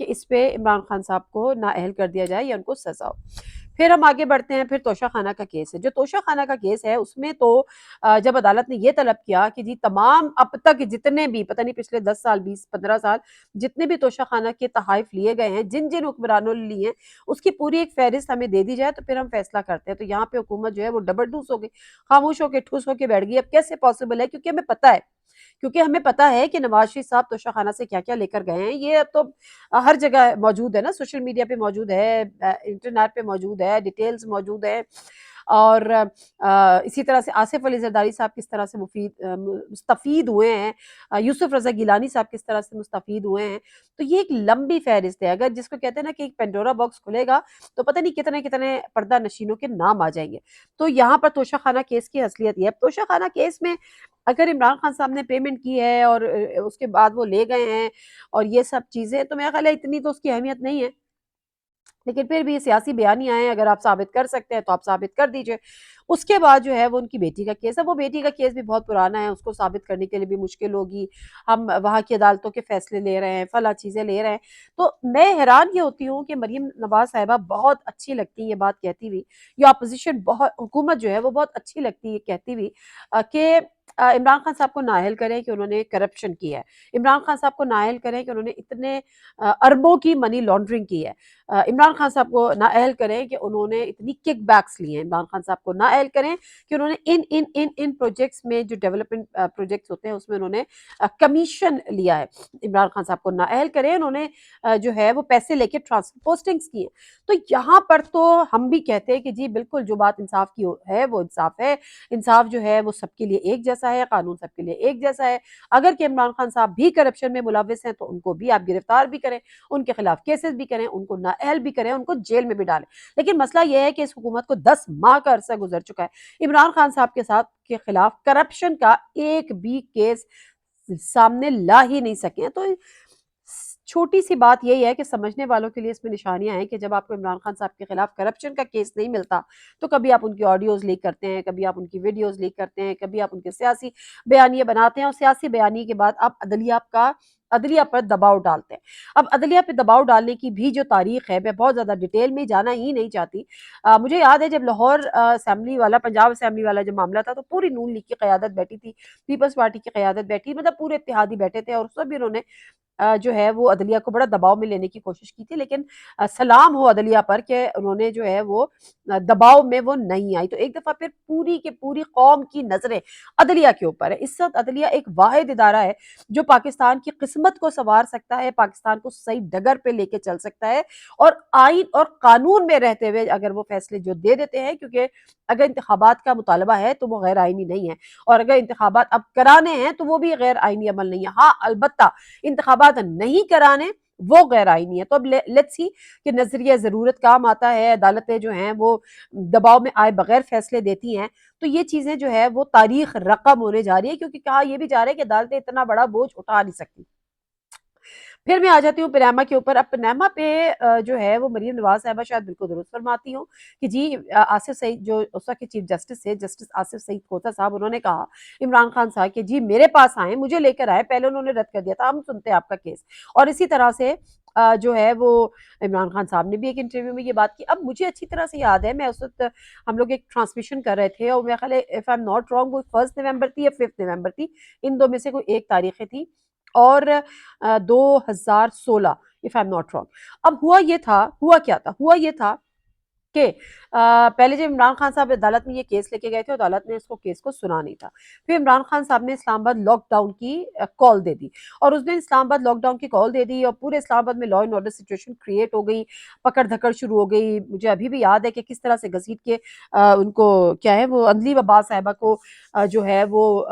کہ اس پہ عمران خان صاحب کو نااہل کر دیا جائے یا ان کو سزا ہو۔ پھر ہم آگے بڑھتے ہیں، پھر توشہ خانہ کا کیس ہے۔ جو توشہ خانہ کا کیس ہے اس میں تو جب عدالت نے یہ طلب کیا کہ جی تمام اب تک جتنے بھی پتہ نہیں پچھلے 10 سال 20 15 سال جتنے بھی توشہ خانہ کے تحائف لیے گئے ہیں، جن جن حکمرانوں نے لیے ہیں، اس کی پوری ایک فہرست ہمیں دے دی جائے تو پھر ہم فیصلہ کرتے ہیں۔ تو یہاں پہ حکومت جو ہے وہ ڈبل ڈوس ہو گئی، خاموش ہو کے ٹھوس ہو کے بیٹھ گئی۔ اب کیسے پاسبل ہے؟ کیونکہ ہمیں پتہ ہے کہ نواز شریف صاحب توشہ خانہ سے کیا کیا لے کر گئے ہیں۔ یہ اب تو ہر جگہ موجود ہے نا، سوشل میڈیا پہ موجود ہے، انٹرنیٹ پہ موجود ہے، ڈیٹیلز موجود ہے۔ اور اسی طرح سے آصف علی زرداری صاحب کس طرح سے مستفید ہوئے ہیں، یوسف رضا گیلانی صاحب کس طرح سے مستفید ہوئے ہیں۔ تو یہ ایک لمبی فہرست ہے، اگر جس کو کہتے ہیں نا کہ ایک پینڈورا باکس کھلے گا تو پتہ نہیں کتنے کتنے پردہ نشینوں کے نام آ جائیں گے۔ تو یہاں پر توشہ خانہ کیس کی اصلیت یہ ہے۔ اب توشہ خانہ کیس میں اگر عمران خان صاحب نے پیمنٹ کی ہے اور اس کے بعد وہ لے گئے ہیں اور یہ سب چیزیں، تو میرا خیال ہے اتنی تو اس کی اہمیت نہیں ہے، لیکن پھر بھی یہ سیاسی بیانیاں ہیں، اگر آپ ثابت کر سکتے ہیں تو آپ ثابت کر دیجئے۔ اس کے بعد جو ہے وہ ان کی بیٹی کا کیس ہے، وہ بیٹی کا کیس بھی بہت پرانا ہے، اس کو ثابت کرنے کے لیے بھی مشکل ہوگی، ہم وہاں کی عدالتوں کے فیصلے لے رہے ہیں، فلاں چیزیں لے رہے ہیں۔ تو میں حیران یہ ہوتی ہوں کہ مریم نواز صاحبہ بہت اچھی لگتی ہیں یہ بات کہتی ہوئی، یا اپوزیشن بہت، حکومت جو ہے وہ بہت اچھی لگتی ہے کہتی ہوئی کہ عمران خان صاحب کو نااہل کریں کہ انہوں نے کرپشن کی ہے، عمران خان صاحب کو نااہل کریں کہ انہوں نے اتنے اربوں کی منی لانڈرنگ کی ہے، عمران خان صاحب کو نااہل کریں کہ انہوں نے اتنی کک بیکس لیے ہیں، عمران خان صاحب کو نااہل کریں کہ انہوں نے ان پروجیکٹس میں جو ڈیولپمنٹ پروجیکٹس ہوتے ہیں اس میں انہوں نے کمیشن لیا ہے، عمران خان صاحب کو نااہل کریں انہوں نے جو ہے وہ پیسے لے کے ٹرانسفر پوسٹنگز کی ہیں۔ تو یہاں پر تو ہم بھی کہتے ہیں کہ جی بالکل جو بات انصاف کی ہے وہ انصاف ہے، انصاف جو ہے وہ سب کے لیے ایک جیسا ہے، قانون سب کے لیے ایک جیسا ہے۔ اگر کہ عمران خان صاحب بھی کرپشن میں ملوث ہیں تو ان کو بھی آپ گرفتار بھی کریں، ان کے خلاف کیسز بھی کریں، ان کو نااہل بھی کریں، ان کو جیل میں بھی ڈالیں۔ لیکن مسئلہ یہ ہے کہ اس حکومت کو 10 ماہ کا عرصہ گزر چکا ہے، عمران خان صاحب کے خلاف کرپشن کا ایک بھی کیس سامنے لا ہی نہیں سکے ہیں۔ تو چھوٹی سی بات یہی ہے کہ سمجھنے والوں کے لیے اس میں نشانیاں ہیں کہ جب آپ کو عمران خان صاحب کے خلاف کرپشن کا کیس نہیں ملتا تو کبھی آپ ان کی آڈیوز لیک کرتے ہیں، کبھی آپ ان کی ویڈیوز لیک کرتے ہیں، کبھی آپ ان کے سیاسی بیانیے بناتے ہیں، اور سیاسی بیانیے کے بعد آپ عدلیہ پر دباؤ ڈالتے ہیں۔ اب عدلیہ پہ دباؤ ڈالنے کی بھی جو تاریخ ہے، میں بہت زیادہ ڈیٹیل میں جانا ہی نہیں چاہتی۔ مجھے یاد ہے جب لاہور اسمبلی والا، پنجاب اسمبلی والا جب معاملہ تھا تو پوری نون لیگ کی قیادت بیٹھی تھی، پیپلز پارٹی کی قیادت بیٹھی، مطلب پورے اتحادی بیٹھے تھے، اور اس وقت بھی انہوں نے جو ہے وہ عدلیہ کو بڑا دباؤ میں لینے کی کوشش کی تھی، لیکن سلام ہو عدلیہ پر کہ انہوں نے جو ہے وہ دباؤ میں وہ نہیں آئی۔ تو ایک دفعہ پھر پوری کی پوری قوم کی نظریں عدلیہ کے اوپر ہے۔ اس وقت عدلیہ ایک واحد ادارہ ہے جو پاکستان کی قسمت کو سنوار سکتا ہے، پاکستان کو صحیح ڈگر پہ لے کے چل سکتا ہے، اور آئین اور قانون میں رہتے ہوئے اگر وہ فیصلے جو دے دیتے ہیں، کیونکہ اگر انتخابات کا مطالبہ ہے تو وہ غیر آئینی نہیں ہے، اور اگر انتخابات اب کرانے ہیں تو وہ بھی غیر آئینی عمل نہیں ہے۔ ہاں البتہ انتخابات نہیں کرانے وہ غیر آئینی ہے۔ تو اب لیٹس سی کہ نظریہ ضرورت کام آتا ہے، عدالتیں جو ہیں وہ دباؤ میں آئے بغیر فیصلے دیتی ہیں، تو یہ چیزیں جو ہے وہ تاریخ رقم ہونے جا رہی ہے، کیونکہ کہا یہ بھی جا رہا ہے کہ عدالتیں اتنا بڑا بوجھ اٹھا نہیں سکتی۔ پھر میں آ جاتی ہوں پنیما کے اوپر۔ اب پنیما پہ جو ہے وہ مریم نواز صاحبہ شاید بالکل درست فرماتی ہوں کہ جی آصف سعید جو اس وقت کے چیف جسٹس تھے، جسٹس آصف سعید کھوتا صاحب، انہوں نے کہا عمران خان صاحب کہ جی میرے پاس آئیں، مجھے لے کر آئے، پہلے انہوں نے رد کر دیا تھا، ہم سنتے ہیں آپ کا کیس۔ اور اسی طرح سے جو ہے وہ عمران خان صاحب نے بھی ایک انٹرویو میں یہ بات کی۔ اب مجھے اچھی طرح سے یاد ہے، میں اس وقت ہم لوگ ایک ٹرانسمیشن کر رہے تھے، اور میرا خیال ہے if I'm not wrong وہ 1 نومبر تھی یا 5 نومبر تھی، ان دو میں سے کوئی ایک تاریخیں تھی، اور 2016 if I'm not wrong۔ اب ہوا یہ تھا کہ پہلے جب عمران خان صاحب عدالت میں یہ کیس لے کے گئے تھے، عدالت نے اس کو کیس کو سنا نہیں تھا، پھر عمران خان صاحب نے اسلام آباد لاک ڈاؤن کی کال دے دی، اور اس دن اسلام آباد لاک ڈاؤن کی کال دے دی، اور پورے اسلام آباد میں law and order situation create ہو گئی، پکڑ دھکڑ شروع ہو گئی۔ مجھے ابھی بھی یاد ہے کہ کس طرح سے گھسیٹ کے ان کو کیا ہے وہ اندلی وبا صاحبہ کو جو ہے وہ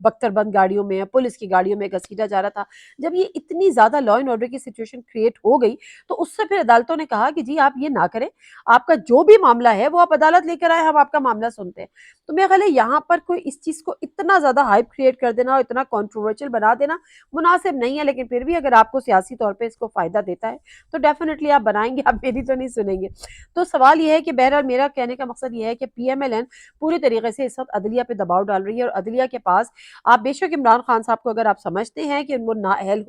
بختر بند گاڑیوں میں، پولیس کی گاڑیوں میں گھسیٹا جا رہا تھا۔ جب یہ اتنی زیادہ لا اینڈ آرڈر کی سچویشن کریٹ ہو گئی تو اس سے پھر عدالتوں نے کہا کہ جی آپ یہ نہ کریں، آپ کا جو بھی معاملہ ہے وہ آپ عدالت لے کر آئے، ہم آپ کا معاملہ سنتے ہیں۔ تو میرا خیال ہے یہاں پر کوئی اس چیز کو اتنا زیادہ ہائپ کریٹ کر دینا اور اتنا کنٹروورشل بنا دینا مناسب نہیں ہے، لیکن پھر بھی اگر آپ کو سیاسی طور پہ اس کو فائدہ دیتا ہے تو ڈیفینیٹلی آپ بنائیں گے، آپ میری تو نہیں سنیں گے۔ تو سوال یہ ہے کہ بہرحال میرا کہنے کا مقصد یہ ہے کہ پی ایم ایل این پوری طریقے سے اس وقت عدلیہ پہ دباؤ ڈال رہی ہے، اور عدلیہ کے پاس آپ بے شک عمران خان صاحب کو اگر آپ سمجھتے ہیں کہ وہ نااہل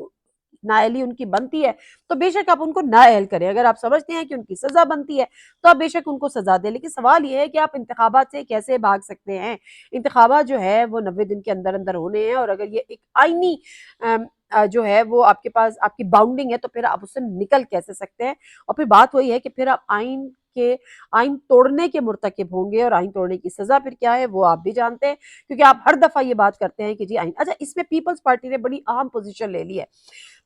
نااہلی ان کی بنتی ہے تو بے شک آپ ان کو نااہل کریں، اگر آپ سمجھتے ہیں کہ ان کی سزا بنتی ہے تو آپ بے شک ان کو سزا دیں، لیکن سوال یہ ہے کہ آپ انتخابات سے کیسے بھاگ سکتے ہیں؟ انتخابات جو ہے وہ 90 دن کے اندر اندر ہونے ہیں، اور اگر یہ ایک آئینی جو ہے وہ آپ کے پاس آپ کی باؤنڈنگ ہے تو پھر آپ اس سے نکل کیسے سکتے ہیں؟ اور پھر بات وہی ہے کہ پھر آپ آئین توڑنے کے مرتکب ہوں گے، اور آئین توڑنے کی سزا پھر کیا ہے وہ آپ بھی جانتے ہیں، کیونکہ آپ ہر دفعہ یہ بات کرتے ہیں کہ جی آئین۔ اچھا، اس میں پیپلز پارٹی نے بڑی اہم پوزیشن لے لی ہے،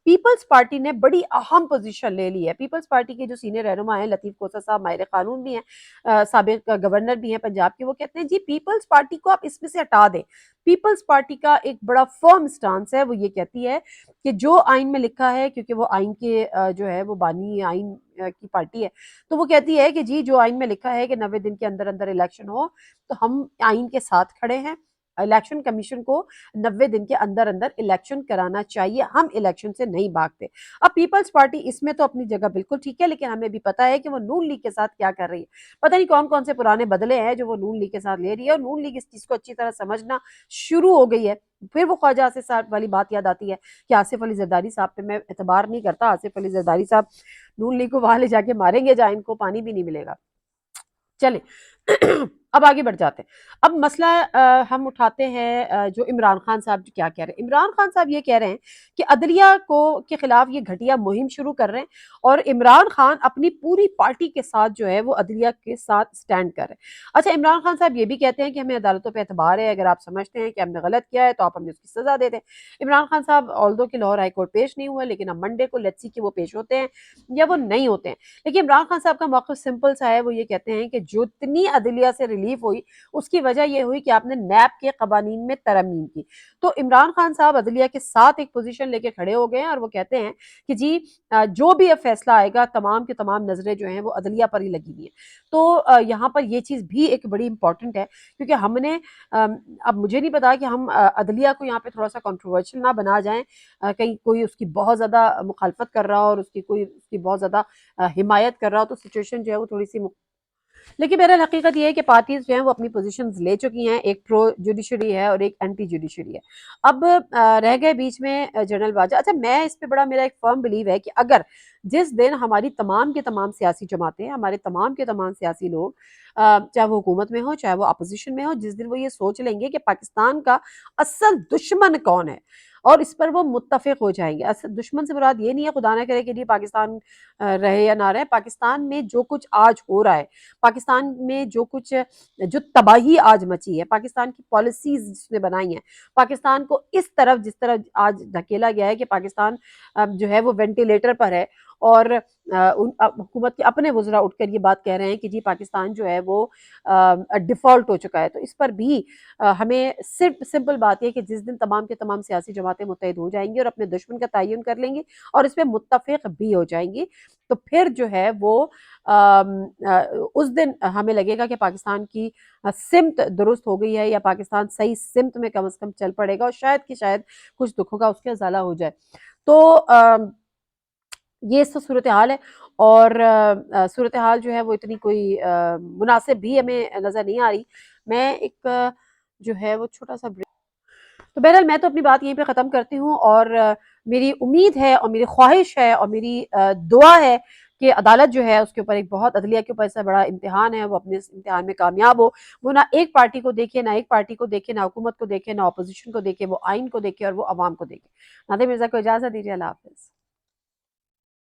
پیپلز پارٹی نے بڑی اہم پوزیشن لے لی ہے۔ پیپلز پارٹی کے جو سینئر رہنما ہیں، لطیف کوسہ صاحب ماہر قانون بھی ہیں، سابق گورنر بھی ہیں پنجاب کے، وہ کہتے ہیں جی پیپلز پارٹی کو آپ اس میں سے ہٹا دیں۔ پیپلز پارٹی کا ایک بڑا فرم سٹانس ہے، وہ یہ کہتی ہے کہ جو آئین میں لکھا ہے، کیونکہ وہ آئین کے جو ہے وہ بانی آئین کی پارٹی ہے، تو وہ کہتی ہے کہ جی جو آئین میں لکھا ہے کہ 90 دن کے اندر اندر الیکشن ہو، تو ہم آئین کے ساتھ کھڑے ہیں، الیکشن کمیشن کو 90 دن کے اندر اندر الیکشن کرانا چاہیے، ہم الیکشن سے نہیں بھاگتے۔ اب پیپلز پارٹی اس میں تو اپنی جگہ بالکل ٹھیک ہے، لیکن ہمیں بھی پتا ہے کہ وہ نون لیگ کے ساتھ کیا کر رہی ہے، پتہ نہیں کون کون سے پرانے بدلے ہیں جو وہ نون لیگ کے ساتھ لے رہی ہے، اور نون لیگ اس چیز کو اچھی طرح سمجھنا شروع ہو گئی ہے۔ پھر وہ خواجہ آصف صاحب والی بات یاد آتی ہے کہ آصف علی زرداری صاحب پہ میں اعتبار نہیں کرتا، آصف علی زرداری صاحب نون لیگ کو وہاں لے جا کے ماریں گے جہاں ان کو پانی بھی نہیں ملے گا۔ چلیں اب آگے بڑھ جاتے ہیں۔ اب مسئلہ ہم اٹھاتے ہیں جو عمران خان صاحب کیا کہہ رہے ہیں۔ عمران خان صاحب یہ کہہ رہے ہیں کہ عدلیہ کے خلاف یہ گھٹیا مہم شروع کر رہے ہیں، اور عمران خان اپنی پوری پارٹی کے ساتھ جو ہے وہ عدلیہ کے ساتھ سٹینڈ کر رہے ہیں۔ اچھا، عمران خان صاحب یہ بھی کہتے ہیں کہ ہمیں عدالتوں پہ اعتبار ہے، اگر آپ سمجھتے ہیں کہ ہم نے غلط کیا ہے تو آپ ہمیں اس کی سزا دے دیں۔ عمران خان صاحب آلدو کہ لاہور ہائی کورٹ پیش نہیں ہوئے، لیکن اب منڈے کو لیٹس سی کہ وہ پیش ہوتے ہیں یا وہ نہیں ہوتے ہیں۔ لیکن عمران خان صاحب کا موقف سمپل سا ہے، وہ یہ کہتے ہیں کہ جتنی عدلیہ سے ریلیف ہوئی اس کی وجہ یہ ہوئی کہ آپ نے نیب کے قوانین میں ترمیم کی۔ تو عمران خان صاحب عدلیہ کے ساتھ ایک پوزیشن لے کے کھڑے ہو گئے ہیں، اور وہ کہتے ہیں کہ جی جو بھی اب فیصلہ آئے گا تمام کے تمام نظریں جو ہیں وہ عدلیہ پر ہی لگی ہوئی ہیں۔ تو یہاں پر یہ چیز بھی ایک بڑی امپورٹنٹ ہے، کیونکہ ہم نے اب مجھے نہیں پتا کہ ہم عدلیہ کو یہاں پہ تھوڑا سا کنٹروورشل نہ بنا جائیں، کہیں کوئی اس کی بہت زیادہ مخالفت کر رہا ہو اور اس کی بہت زیادہ حمایت کر رہا ہو، تو سچویشن جو ہے وہ تھوڑی سی لیکن میرا حقیقت یہ ہے کہ پارٹیز جو ہیں وہ اپنی پوزیشنز لے چکی ہیں، ایک پرو جوڈیشری ہے اور ایک اینٹی جوڈیشری ہے۔ اب رہ گئے بیچ میں جنرل باجوہ۔ اچھا، میں اس پہ بڑا میرا ایک فرم بلیو ہے کہ اگر جس دن ہماری تمام کے تمام سیاسی جماعتیں، ہمارے تمام کے تمام سیاسی لوگ، چاہے وہ حکومت میں ہو چاہے وہ اپوزیشن میں ہو، جس دن وہ یہ سوچ لیں گے کہ پاکستان کا اصل دشمن کون ہے اور اس پر وہ متفق ہو جائیں گے۔ اصل دشمن سے مراد یہ نہیں ہے خدا نہ کرے کہ جی پاکستان رہے یا نہ رہے، پاکستان میں جو کچھ آج ہو رہا ہے، پاکستان میں جو تباہی آج مچی ہے، پاکستان کی پالیسیز جس نے بنائی ہیں، پاکستان کو اس طرف جس طرح آج دھکیلا گیا ہے کہ پاکستان جو ہے وہ وینٹیلیٹر پر ہے، اور حکومت کے اپنے وزراء اٹھ کر یہ بات کہہ رہے ہیں کہ جی پاکستان جو ہے وہ ڈیفالٹ ہو چکا ہے۔ تو اس پر بھی ہمیں صرف سمپل بات یہ کہ جس دن تمام کے تمام سیاسی جماعتیں متحد ہو جائیں گی اور اپنے دشمن کا تعین کر لیں گی اور اس پہ متفق بھی ہو جائیں گی، تو پھر جو ہے وہ اس دن ہمیں لگے گا کہ پاکستان کی سمت درست ہو گئی ہے، یا پاکستان صحیح سمت میں کم از کم چل پڑے گا، اور شاید کچھ دکھوں کا اس کے ازالہ ہو جائے۔ تو یہ اس صورتحال ہے، اور صورتحال جو ہے وہ اتنی کوئی مناسب بھی ہمیں نظر نہیں آ رہی۔ میں ایک جو ہے وہ چھوٹا سا تو بہرحال میں تو اپنی بات یہیں پہ ختم کرتی ہوں، اور میری امید ہے اور میری خواہش ہے اور میری دعا ہے کہ عدالت جو ہے اس کے اوپر ایک بہت عدلیہ کے اوپر ایسا بڑا امتحان ہے، وہ اپنے اس امتحان میں کامیاب ہو، وہ نہ ایک پارٹی کو دیکھے، نہ ایک پارٹی کو دیکھے، نہ حکومت کو دیکھے، نہ اپوزیشن کو دیکھے، وہ آئین کو دیکھے اور وہ عوام کو دیکھے۔ نادر مرزا کو اجازت دیجیے، اللہ حافظ۔